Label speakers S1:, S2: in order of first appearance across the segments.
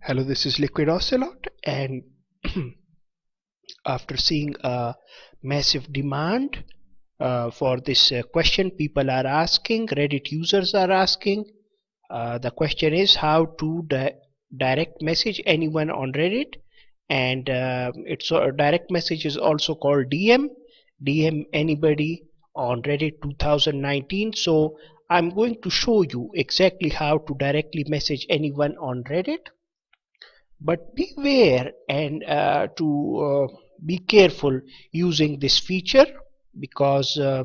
S1: Hello, this is Liquid Ocelot, and after seeing a massive demand for this question, people are asking, Reddit users are asking. The question is how to direct message anyone on Reddit, and it's a direct message is also called DM anybody on Reddit 2019. So I'm going to show you exactly how to directly message anyone on Reddit, but beware and be careful using this feature, because uh,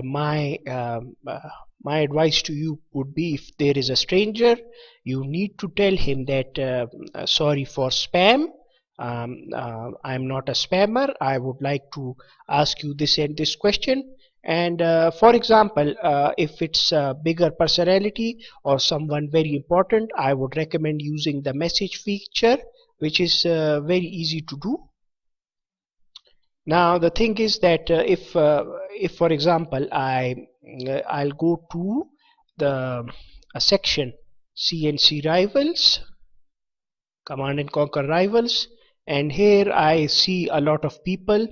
S1: my um, uh, my advice to you would be, if there is a stranger, you need to tell him that sorry for spam. I'm not a spammer. I would like to ask you this and this question. And for example, if it's a bigger personality or someone very important, I would recommend using the message feature, which is very easy to do. Now the thing is that if for example I'll go to the a section CNC rivals, command and conquer rivals, and here I see a lot of people.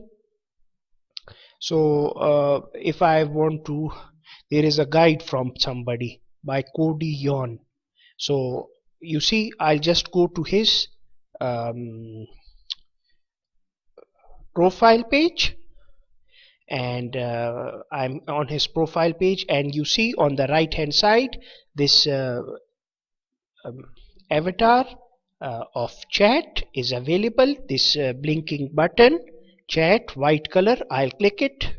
S1: So if I want to, there is a guide from somebody by Cody Yon. So you see, I'll just go to his um, profile page, and I'm on his profile page, and you see on the right hand side this um, avatar of chat is available, this blinking button, chat, white color. I'll click it,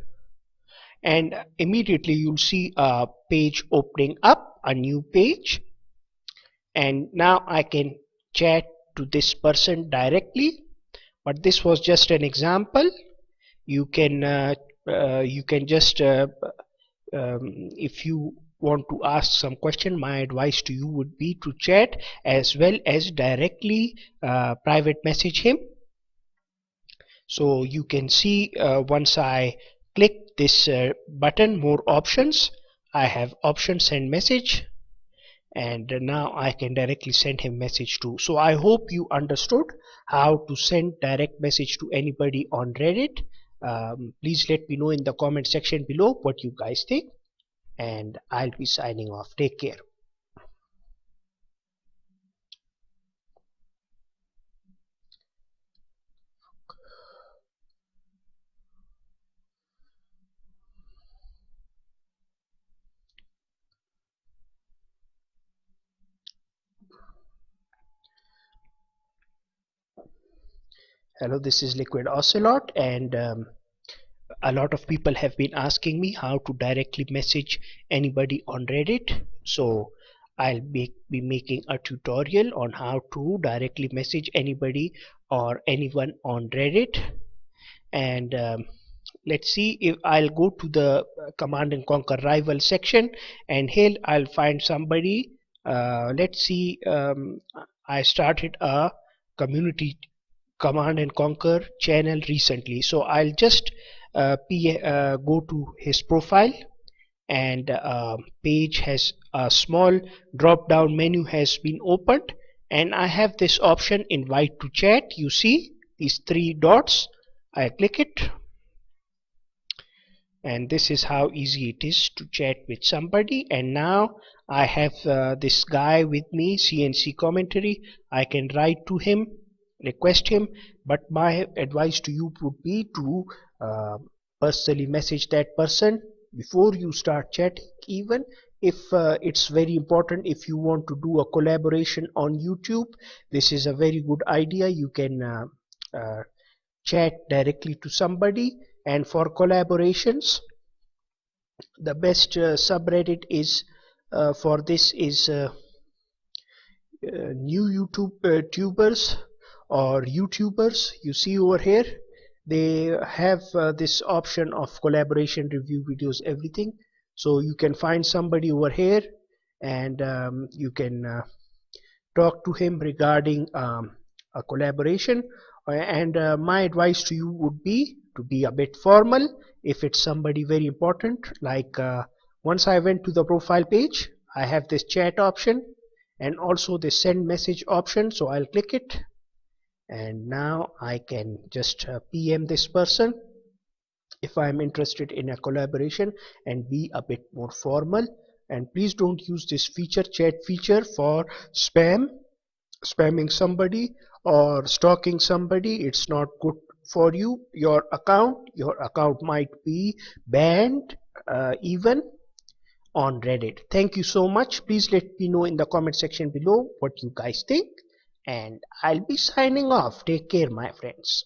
S1: and immediately you'll see a page opening up, a new page, and now I can chat to this person directly. But this was just an example. You can just if you want to ask some question, my advice to you would be to chat as well as directly private message him. So you can see, once I click this button, more options, I have option send message, and now I can directly send him message too. So I hope you understood how to send direct message to anybody on Reddit. Please let me know in the comment section below what you guys think, and I'll be signing off. Take care. Hello, this is Liquid Ocelot, and a lot of people have been asking me how to directly message anybody on Reddit. So be making a tutorial on how to directly message anybody or anyone on Reddit. And let's see, if I'll go to the command and conquer rival section, and here I'll find somebody. Let's see, I started a community command and conquer channel recently, so I'll just go to his profile, and page has a small drop down menu has been opened, and I have this option invite to chat. You see these three dots, I click it, and this is how easy it is to chat with somebody. And now I have this guy with me, CNC commentary. I can write to him, request him, but my advice to you would be to personally message that person before you start chatting. Even if it's very important, if you want to do a collaboration on YouTube, this is a very good idea. You can chat directly to somebody. And for collaborations, the best subreddit is for this is new YouTube tubers or YouTubers. You see over here, they have this option of collaboration, review videos, everything. So you can find somebody over here, and you can talk to him regarding a collaboration. And my advice to you would be to be a bit formal. If it's somebody very important, like once I went to the profile page, I have this chat option, and also the send message option. So I'll click it, and now I can just PM this person if I'm interested in a collaboration and be a bit more formal. And please don't use this chat feature for spamming somebody or stalking somebody. It's not good for you. Your account might be banned even on Reddit. Thank you so much. Please let me know in the comment section below what you guys think, and I'll be signing off. Take care, my friends.